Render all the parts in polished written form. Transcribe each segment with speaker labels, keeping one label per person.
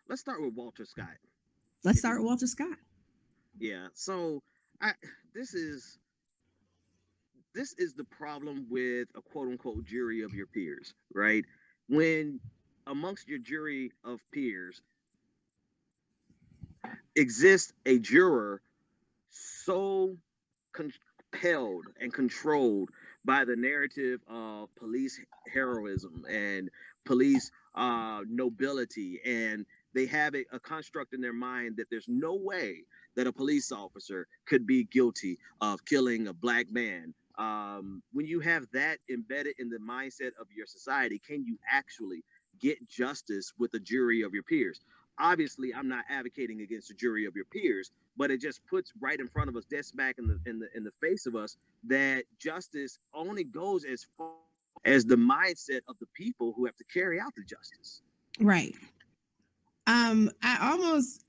Speaker 1: let's start with Walter Scott.
Speaker 2: Let's
Speaker 1: If you
Speaker 2: start with Walter Scott.
Speaker 1: Yeah. So I this is this is the problem with a quote unquote jury of your peers, right? When amongst your jury of peers exists a juror so compelled and controlled by the narrative of police heroism and police nobility, and they have a construct in their mind that there's no way that a police officer could be guilty of killing a black man. When you have that embedded in the mindset of your society, can you actually get justice with a jury of your peers? Obviously, I'm not advocating against a jury of your peers, but it just puts right in front of us, dead smack in the face of us, that justice only goes as far as the mindset of the people who have to carry out the justice.
Speaker 2: Right. I almost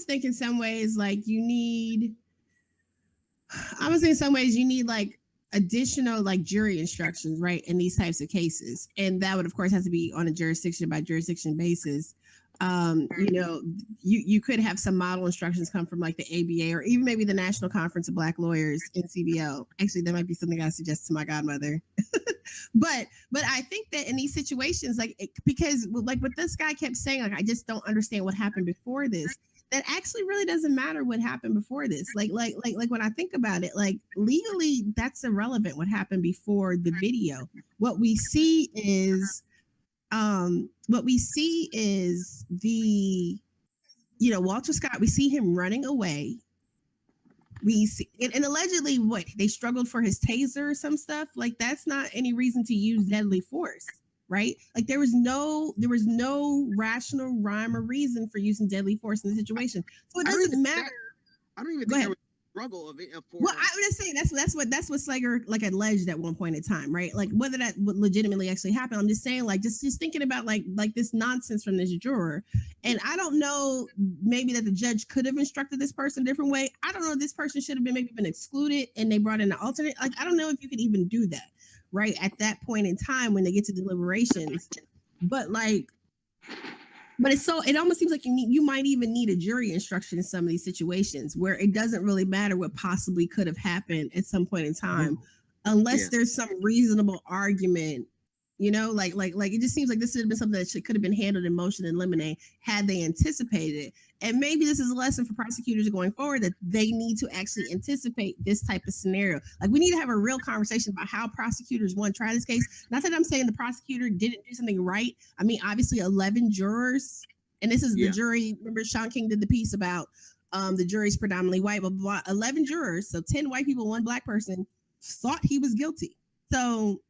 Speaker 2: think in some ways like you need. I was in some ways you need like additional like jury instructions, right, in these types of cases, and that would of course have to be on a jurisdiction by jurisdiction basis. You could have some model instructions come from like the ABA or even maybe the National Conference of Black Lawyers, NCBL. Actually, that might be something I suggest to my godmother. but I think that in these situations, because like what this guy kept saying, like I just don't understand what happened before this. That actually really doesn't matter what happened before this. Like when I think about it, like legally, that's irrelevant. What happened before the video? What we see is, the Walter Scott. We see him running away. We see, and allegedly, what they struggled for his taser or some stuff. Like that's not any reason to use deadly force, right? Like there was no rational rhyme or reason for using deadly force in the situation. So it doesn't matter.
Speaker 1: I don't even think there was a struggle of it for.
Speaker 2: Well, I'm just saying that's what Slager like alleged at one point in time, right? Like whether that would legitimately actually happen. I'm just saying, like just thinking about like this nonsense from this juror, and I don't know, maybe that the judge could have instructed this person a different way. I don't know if this person should have been excluded and they brought in an alternate. Like I don't know if you could even do that, right, at that point in time when they get to deliberations. But it almost seems like you might even need a jury instruction in some of these situations where it doesn't really matter what possibly could have happened at some point in time, unless there's some reasonable argument. Like it just seems like this should have been something that could have been handled in motion and limine had they anticipated it. And maybe this is a lesson for prosecutors going forward, that they need to actually anticipate this type of scenario. Like we need to have a real conversation about how prosecutors try this case. Not that I'm saying the prosecutor didn't do something right. I mean, obviously 11 jurors, and this is the jury. Remember, Sean King did the piece about the jury's predominantly white, blah, blah, blah. 11 jurors, so 10 white people, 1 black person, thought he was guilty. So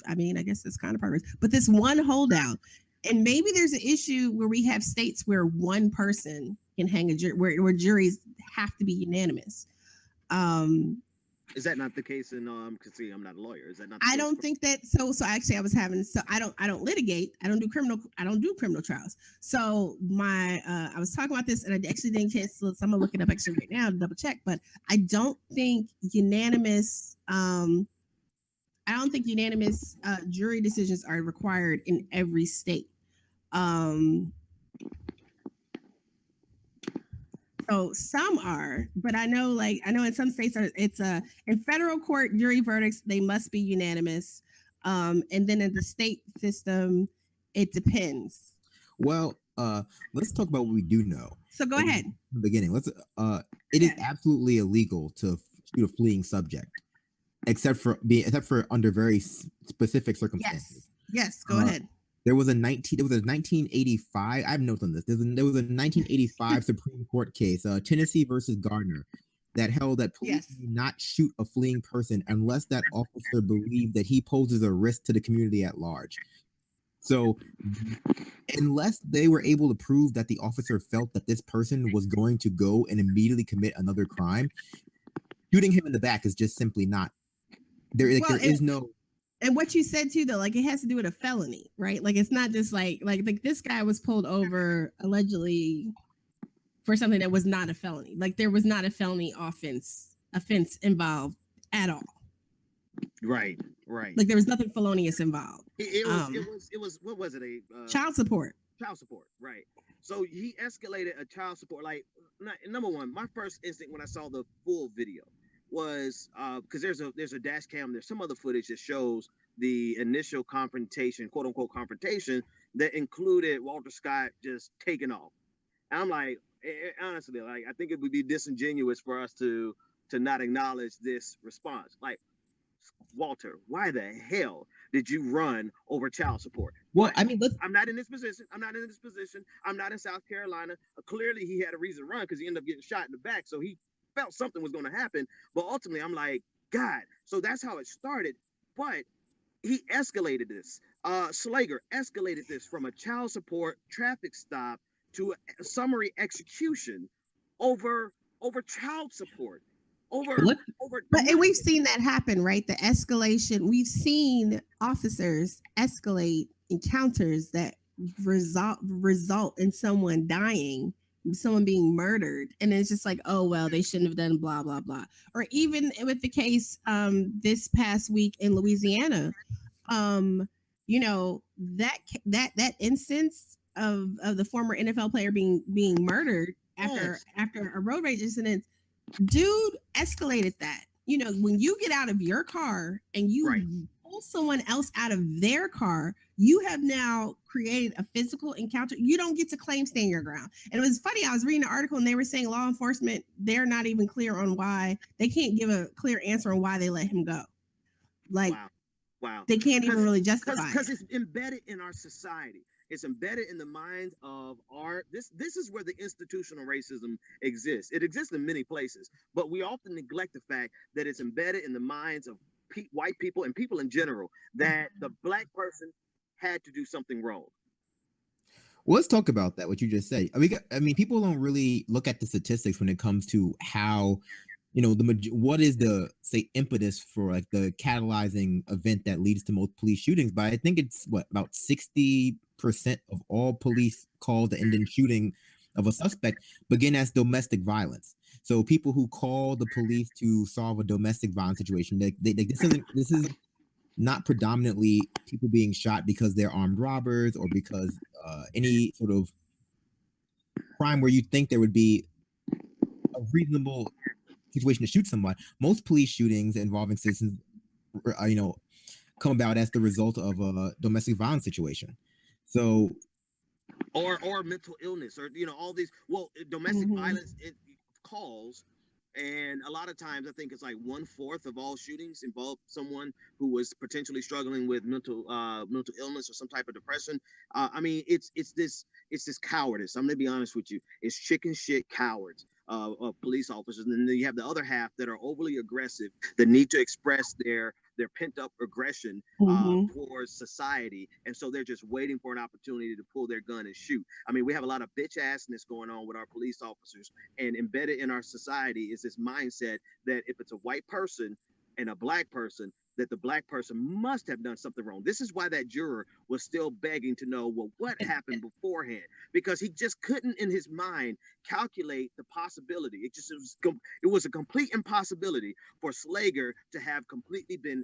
Speaker 2: I mean, I guess that's kind of progress. But this one holdout, and maybe there's an issue where we have states where one person can hang a jury, where juries have to be unanimous.
Speaker 1: Is that not the case in because see, I'm not a lawyer. Is that not the
Speaker 2: I
Speaker 1: case
Speaker 2: don't think that so actually I don't litigate. I don't do criminal trials. So I was talking about this and I actually didn't catch, so I'm gonna look it up actually right now to double check, but I don't think unanimous jury decisions are required in every state. So some are, but I know in some states in federal court jury verdicts they must be unanimous, and then in the state system it depends.
Speaker 3: Well, let's talk about what we do know.
Speaker 2: So go ahead.
Speaker 3: In the beginning, it is absolutely illegal to shoot a fleeing subject, except for under very specific circumstances.
Speaker 2: Yes. Go ahead.
Speaker 3: There was a 1985. I have notes on this. There was a 1985 Supreme Court case, Tennessee versus Gardner, that held that police do not shoot a fleeing person unless that officer believed that he poses a risk to the community at large. So, unless they were able to prove that the officer felt that this person was going to go and immediately commit another crime, shooting him in the back is just simply not. There is no.
Speaker 2: And what you said too, though, like it has to do with a felony, right? Like it's not just like this guy was pulled over allegedly for something that was not a felony. Like there was not a felony offense involved at all.
Speaker 1: Right.
Speaker 2: Like there was nothing felonious involved.
Speaker 1: It was what was it?
Speaker 2: Child support.
Speaker 1: child support, right? So he escalated a child support. Like, number one, my first instinct when I saw the full video was because there's a dash cam, there's some other footage that shows the initial confrontation, quote unquote confrontation, that included Walter Scott just taking off. And I'm like, honestly, like, I think it would be disingenuous for us to not acknowledge this response. Like, Walter, why the hell did you run over child support?
Speaker 3: Well,
Speaker 1: But
Speaker 3: I mean,
Speaker 1: I'm not in this position. I'm not in South Carolina. Clearly, he had a reason to run because he ended up getting shot in the back. So he felt something was going to happen. But ultimately, I'm like, God. So that's how it started. But he escalated this. Slager escalated this from a child support traffic stop to a summary execution over child support.
Speaker 2: And we've seen that happen, right? The escalation. We've seen officers escalate encounters that result in someone dying, someone being murdered, and it's just like, oh well, they shouldn't have done blah blah blah. Or even with the case this past week in Louisiana, you know, that instance of the former NFL player being murdered after a road rage incident. Dude escalated that. You know, when you get out of your car and you pull someone else out of their car, you have now created a physical encounter. You don't get to claim stand your ground. And it was funny. I was reading an article and they were saying law enforcement, they're not even clear on why. They can't give a clear answer on why they let him go. Like,
Speaker 1: wow.
Speaker 2: They can't even really justify
Speaker 1: because it's embedded in our society. It's embedded in the minds of this is where the institutional racism exists. It exists in many places, but we often neglect the fact that it's embedded in the minds of white people and people in general that the black person had to do something wrong.
Speaker 3: Well, let's talk about that, what you just said. I mean, people don't really look at the statistics when it comes to how, you know, what is the, say, impetus for like the catalyzing event that leads to most police shootings. But I think it's about 60% of all police calls that end in shooting of a suspect begin as domestic violence. So people who call the police to solve a domestic violence situation, this is not predominantly people being shot because they're armed robbers or because any sort of crime where you think there would be a reasonable situation to shoot someone. Most police shootings involving citizens, you know, come about as the result of a domestic violence situation. So,
Speaker 1: or mental illness, or, you know, all these domestic violence calls. And a lot of times, I think it's like 1/4 of all shootings involve someone who was potentially struggling with mental illness or some type of depression. I mean, it's this cowardice. I'm gonna be honest with you. It's chicken shit cowards of police officers, and then you have the other half that are overly aggressive, that need to express their pent up aggression towards society, and so they're just waiting for an opportunity to pull their gun and shoot. I mean, we have a lot of bitch assness going on with our police officers, and embedded in our society is this mindset that if it's a white person and a black person, that the black person must have done something wrong. This is why that juror was still begging to know, well, what happened beforehand, because he just couldn't in his mind calculate the possibility. It was a complete impossibility for Slager to have completely been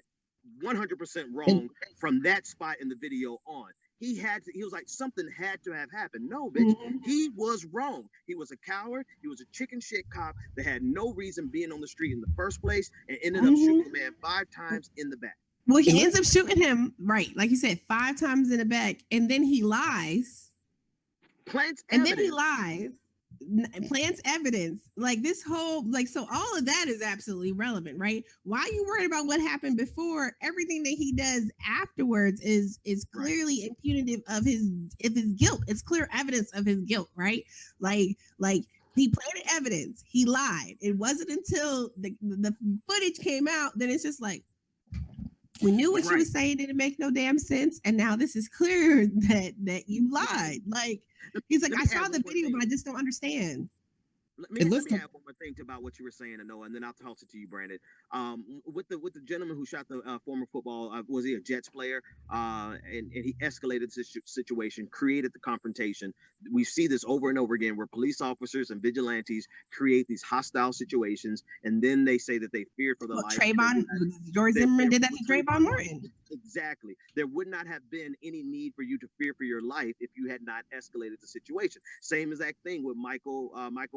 Speaker 1: 100% wrong from that spot in the video on. He was like, something had to have happened. No, bitch, he was wrong. He was a coward. He was a chicken shit cop that had no reason being on the street in the first place and ended up shooting the man 5 times in the back.
Speaker 2: Well, he ends up shooting him, right, like you said, 5 times in the back, and then he lies. Plants evidence. Like this whole, like, so all of that is absolutely relevant, right? Why are you worried about what happened before? Everything that he does afterwards is clearly impunitive of his guilt. It's clear evidence of his guilt, right? Like he planted evidence. He lied. It wasn't until the footage came out that it's just like, we knew what you were saying didn't make no damn sense, and now this is clear that you lied. Like, he's like, I saw the video, but I just don't understand.
Speaker 1: Let me add one more thing about what you were saying, Anoa, and then I'll toss it to you, Brandon. With the gentleman who shot the former football, was he a Jets player? And he escalated this situation, created the confrontation. We see this over and over again, where police officers and vigilantes create these hostile situations, and then they say that they fear for their life.
Speaker 2: George Zimmerman did that to Trayvon Martin.
Speaker 1: Exactly. There would not have been any need for you to fear for your life if you had not escalated the situation. Same exact thing with Michael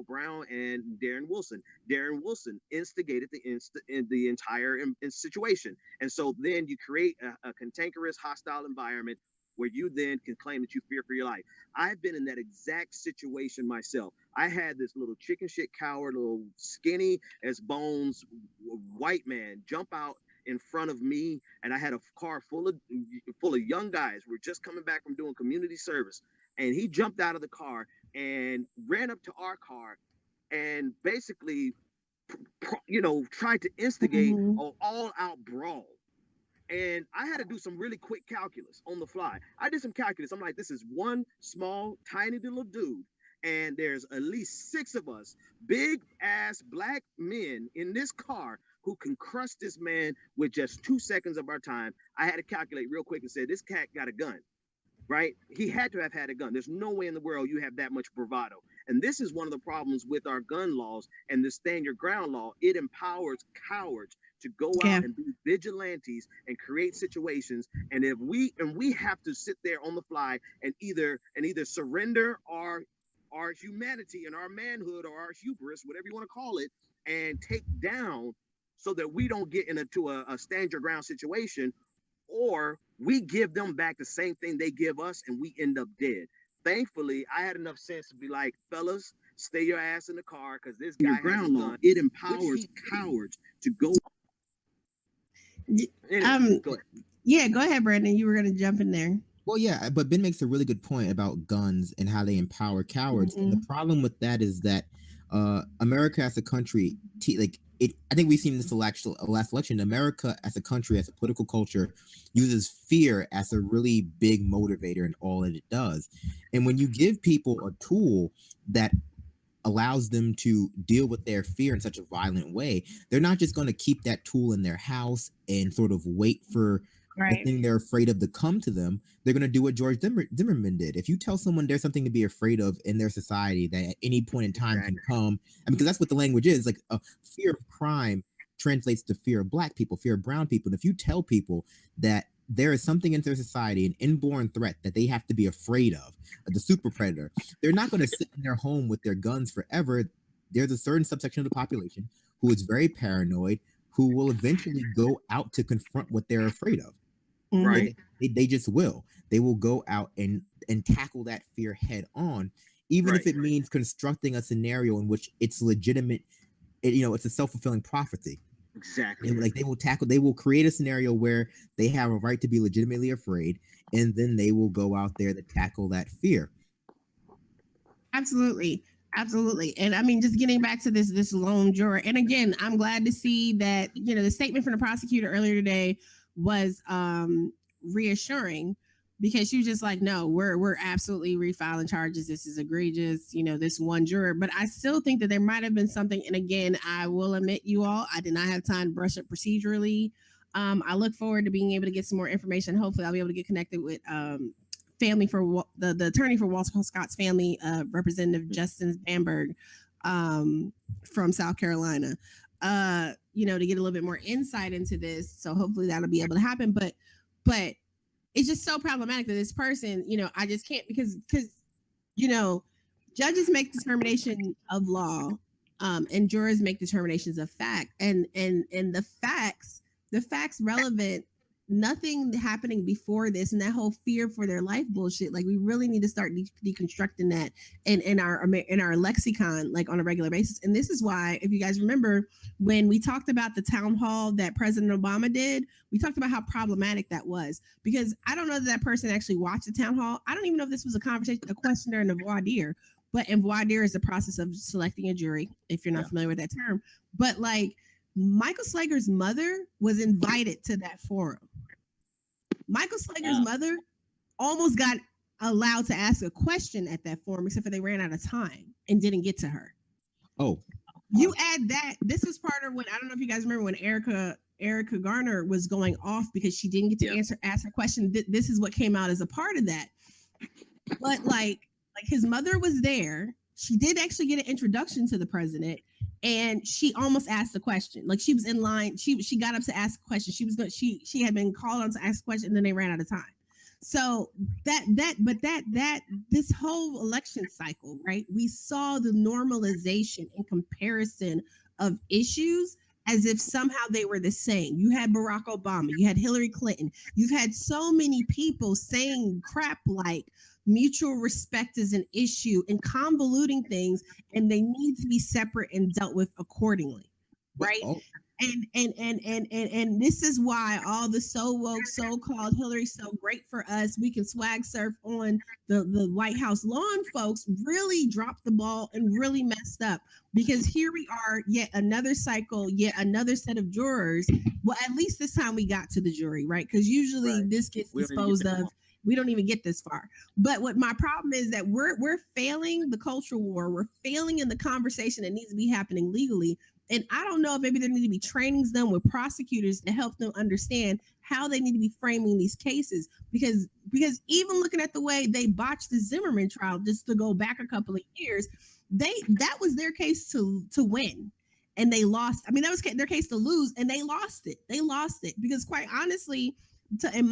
Speaker 1: Brown and Darren Wilson. Darren Wilson instigated the entire situation, and so then you create a cantankerous, hostile environment where you then can claim that you fear for your life. I've been in that exact situation myself. I had this little chicken shit coward, little skinny as bones white man jump out in front of me, and I had a car full of young guys. We're just coming back from doing community service, and he jumped out of the car and ran up to our car and basically, tried to instigate an all-out brawl. And I had to do some really quick calculus on the fly. I did some calculus. I'm like, this is one small, tiny little dude, and there's at least 6 of us, big-ass black men in this car who can crush this man with just 2 seconds of our time. I had to calculate real quick and said, this cat got a gun, right? He had to have had a gun. There's no way in the world you have that much bravado. And this is one of the problems with our gun laws and the stand your ground law. It empowers cowards to go out and be vigilantes and create situations. And if we have to sit there on the fly and either surrender our humanity and our manhood or our hubris, whatever you want to call it, and take down so that we don't get into a stand your ground situation, or we give them back the same thing they give us and we end up dead. Thankfully, I had enough sense to be like, fellas, stay your ass in the car, because this guy has a gun. It empowers cowards to go.
Speaker 2: Anyway, go ahead. Yeah, go ahead, Brandon. You were going to jump in there.
Speaker 3: Well, yeah, but Ben makes a really good point about guns and how they empower cowards. And the problem with that is that America as a country, I think we've seen this last election. America as a country, as a political culture, uses fear as a really big motivator in all that it does. And when you give people a tool that allows them to deal with their fear in such a violent way, they're not just going to keep that tool in their house and sort of wait for the thing they're afraid of to come to them. They're going to do what George Zimmerman did. If you tell someone there's something to be afraid of in their society that at any point in time can come, because that's what the language is, like a fear of crime translates to fear of Black people, fear of brown people. And if you tell people that there is something in their society, an inborn threat that they have to be afraid of, the super predator, they're not going to sit in their home with their guns forever. There's a certain subsection of the population who is very paranoid, who will eventually go out to confront what they're afraid of.
Speaker 1: Right.
Speaker 3: They just will. They will go out and tackle that fear head on, even if it means constructing a scenario in which it's legitimate. It's a self-fulfilling prophecy.
Speaker 1: Exactly.
Speaker 3: And they will create a scenario where they have a right to be legitimately afraid, and then they will go out there to tackle that fear.
Speaker 2: Absolutely. And I mean, just getting back to this lone juror. And again, I'm glad to see that, the statement from the prosecutor earlier today was reassuring, because she was just like, no, we're absolutely refiling charges. This is egregious, this one juror. But I still think that there might have been something. And again, I will admit, you all, I did not have time to brush up procedurally. I look forward to being able to get some more information. Hopefully I'll be able to get connected with family for the attorney for Walter Scott's family, Representative Justin Bamberg from South Carolina, to get a little bit more insight into this. So hopefully that'll be able to happen. But it's just so problematic that this person, I just can't, because judges make determination of law, and jurors make determinations of fact, and the facts relevant. Nothing happening before this and that whole fear for their life bullshit. Like, we really need to start deconstructing that in our lexicon, like on a regular basis. And this is why, if you guys remember, when we talked about the town hall that President Obama did, we talked about how problematic that was, because I don't know that person actually watched the town hall. I don't even know if this was a question during the voir dire, but in voir dire is the process of selecting a jury, if you're not familiar with that term. But like, Michael Slager's mother was invited to that forum. Michael Slager's mother almost got allowed to ask a question at that forum, except for they ran out of time and didn't get to her.
Speaker 3: Oh,
Speaker 2: you add that. This was part of when, I don't know if you guys remember when Erica Garner was going off because she didn't get to ask her question. This is what came out as a part of that. But like his mother was there. She did actually get an introduction to the president, and she almost asked a question. Like, she was in line. She got up to ask a question. She had been called on to ask a question, and then they ran out of time. So this whole election cycle, right? We saw the normalization and comparison of issues as if somehow they were the same. You had Barack Obama, you had Hillary Clinton, you've had so many people saying crap like mutual respect is an issue and convoluting things, and they need to be separate and dealt with accordingly, right? And this is why all the so woke, so-called Hillary's so great for us, we can swag surf on the White House lawn folks really dropped the ball and really messed up, because here we are, yet another cycle, yet another set of jurors. Well, at least this time we got to the jury, right? Because usually this gets disposed of. We don't even get this far. But what my problem is that we're failing the cultural war. We're failing in the conversation that needs to be happening legally. And I don't know if maybe there need to be trainings done with prosecutors to help them understand how they need to be framing these cases. Because even looking at the way they botched the Zimmerman trial, just to go back a couple of years, that was their case to win. And they lost. I mean, that was their case to lose, and they lost it. They lost it because, quite honestly, I'm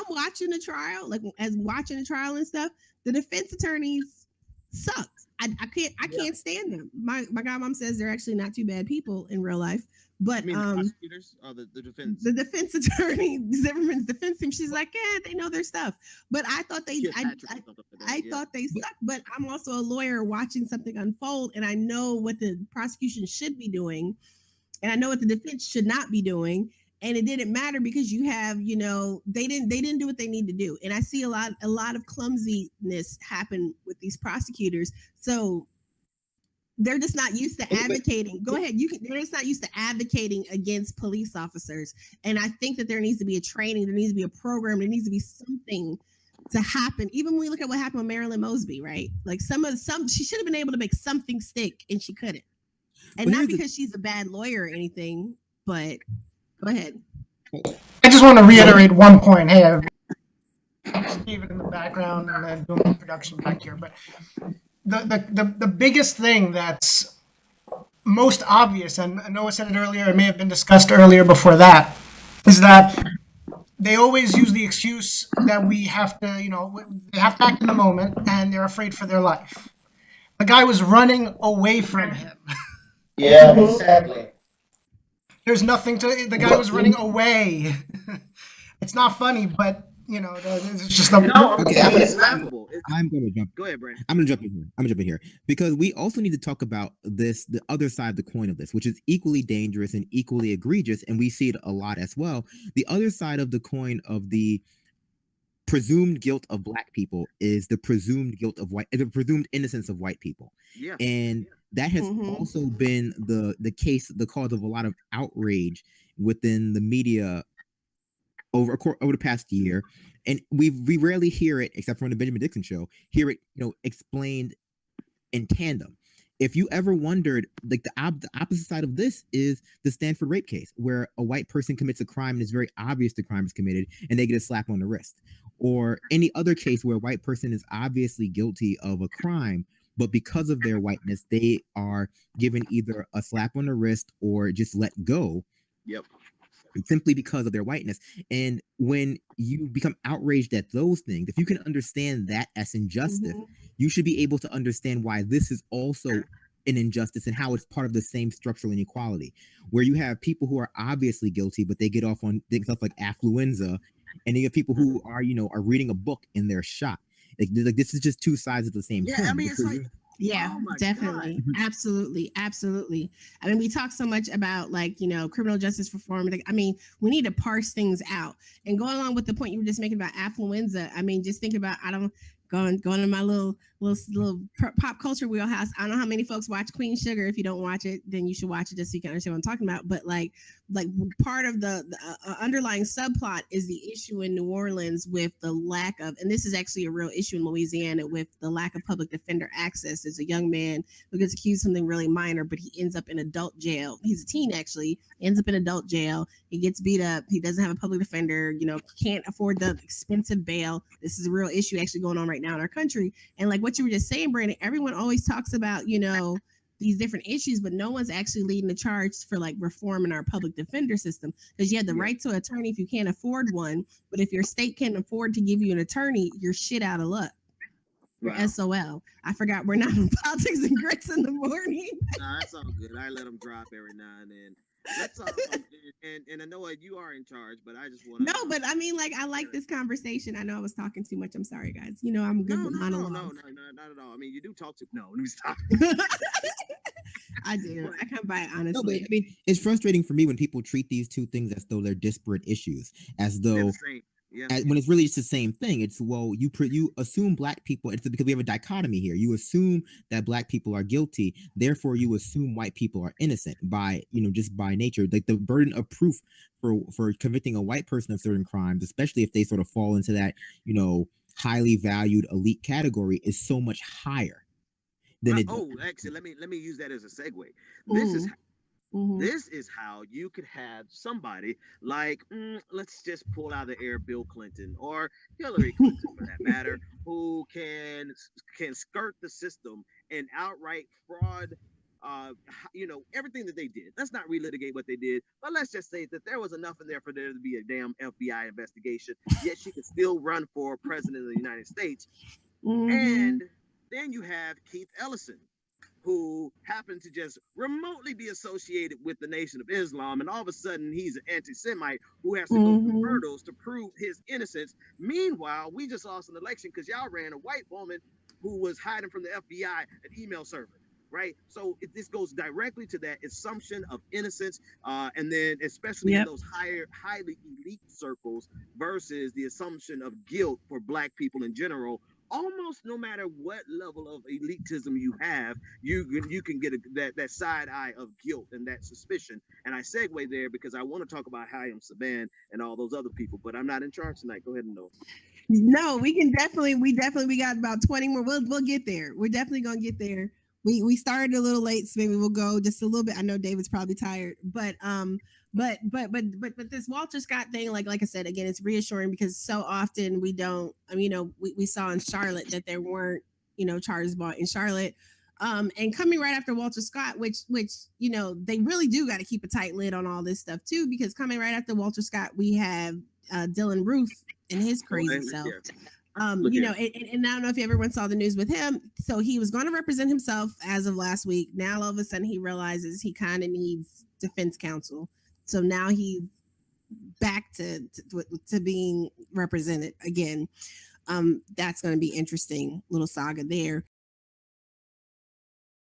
Speaker 2: watching the trial, watching the trial and stuff. The defense attorneys suck. I can't stand them. My godmom says they're actually not too bad people in real life, but
Speaker 1: the prosecutors or the defense.
Speaker 2: The defense attorney, Zimmerman's defense team. She's like, they know their stuff. But I thought they thought they sucked. But I'm also a lawyer watching something unfold, and I know what the prosecution should be doing, and I know what the defense should not be doing. And it didn't matter because you have, they didn't do what they need to do. And I see a lot of clumsiness happen with these prosecutors. So they're just not used to advocating. Go ahead. They're just not used to advocating against police officers. And I think that there needs to be a training. There needs to be a program. There needs to be something to happen. Even when we look at what happened with Marilyn Mosby, right? Like she should have been able to make something stick, and she couldn't. And not because she's a bad lawyer or anything, but go ahead.
Speaker 4: I just want to reiterate one point. Hey, I'm Steven in the background and then doing the production back here. But the biggest thing that's most obvious, and Anoa said it earlier, it may have been discussed earlier before that, is that they always use the excuse that we have to, they have to act in the moment and they're afraid for their life. The guy was running away from him.
Speaker 5: Yeah, exactly.
Speaker 4: There's nothing to. The guy was running away. It's not funny, but it's just.
Speaker 3: I'm going to jump.
Speaker 1: Go ahead, Brandon.
Speaker 3: I'm going to jump in here because we also need to talk about the other side of the coin of this, which is equally dangerous and equally egregious, and we see it a lot as well. The other side of the coin of the presumed guilt of Black people is the presumed presumed innocence of white people. Yeah, and that has also been the case, the cause of a lot of outrage within the media over the past year, and we rarely hear it, except for on the Benjamin Dixon Show, explained in tandem. If you ever wondered, like the opposite side of this is the Stanford rape case, where a white person commits a crime and it's very obvious the crime is committed, and they get a slap on the wrist, or any other case where a white person is obviously guilty of a crime, but because of their whiteness, they are given either a slap on the wrist or just let go.
Speaker 1: Yep.
Speaker 3: Simply because of their whiteness. And when you become outraged at those things, if you can understand that as injustice, you should be able to understand why this is also an injustice and how it's part of the same structural inequality, where you have people who are obviously guilty, but they get off on stuff like affluenza, and you have people who are reading a book and they're shot. Like this is just two sides of the same coin.
Speaker 2: I mean, it's like, definitely. God. Absolutely. I mean, we talk so much about criminal justice reform. I mean, we need to parse things out. And going along with the point you were just making about affluenza, I mean, just think about, going to my little little pop culture wheelhouse. I don't know how many folks watch Queen Sugar. If you don't watch it, then you should watch it just so you can understand what I'm talking about. But like part of the underlying subplot is the issue in New Orleans with the lack of, and this is actually a real issue in Louisiana, with the lack of public defender access. There's a young man who gets accused of something really minor, but he ends up in adult jail. He's a teen, actually, ends up in adult jail. He gets beat up. He doesn't have a public defender, can't afford the expensive bail. This is a real issue actually going on right now in our country. And like what you were just saying, Brandon, everyone always talks about, these different issues, but no one's actually leading the charge for like reforming our public defender system, because you have the right to an attorney if you can't afford one, but if your state can't afford to give you an attorney, you're shit out of luck. You're SOL. I forgot we're not on politics and grits in the morning.
Speaker 1: Nah, that's all good. I let them drop every now and then. That's all. And I know you are in charge, but I just want to.
Speaker 2: No, but I mean, like, I like this conversation. I know I was talking too much. I'm sorry, guys. I'm good with monologues.
Speaker 1: No, not at all. I mean, you do talk to. No, let me stop.
Speaker 2: I do. I come by it honestly.
Speaker 3: No, but I mean, it's frustrating for me when people treat these two things as though they're disparate issues, as though. When it's really just the same thing. It's, well, you assume black people, it's because we have a dichotomy here. You assume that black people are guilty, therefore you assume white people are innocent by, just by nature. Like the burden of proof for convicting a white person of certain crimes, especially if they sort of fall into that, highly valued elite category, is so much higher than
Speaker 1: actually, let me use that as a segue. This is how you could have somebody like, let's just pull out of the air Bill Clinton or Hillary Clinton for that matter, who can skirt the system and outright fraud, everything that they did. Let's not relitigate what they did, but let's just say that there was enough in there for there to be a damn FBI investigation, yet she could still run for president of the United States. And then you have Keith Ellison, who happened to just remotely be associated with the Nation of Islam, and all of a sudden he's an anti-Semite who has to go through hurdles to prove his innocence. Meanwhile, we just lost an election because y'all ran a white woman who was hiding from the FBI an email server, right? So this goes directly to that assumption of innocence, and then especially in those highly elite circles versus the assumption of guilt for black people in general. Almost no matter what level of elitism you have, you can get that side eye of guilt and that suspicion. And I segue there because I want to talk about Hayam Saban and all those other people, but I'm not in charge tonight. Go ahead and know.
Speaker 2: No, we got about 20 more. We'll get there. We're definitely gonna get there. We started a little late, so maybe we'll go just a little bit. I know David's probably tired, but this Walter Scott thing, like I said, again, it's reassuring because so often we don't. We saw in Charlotte that there weren't charges brought in Charlotte, and coming right after Walter Scott, which they really do got to keep a tight lid on all this stuff too, because coming right after Walter Scott, we have Dylan Ruth and his crazy self. And I don't know if everyone saw the news with him. So he was going to represent himself as of last week. Now all of a sudden he realizes he kind of needs defense counsel. So now he's back to being represented again. That's going to be interesting little saga there.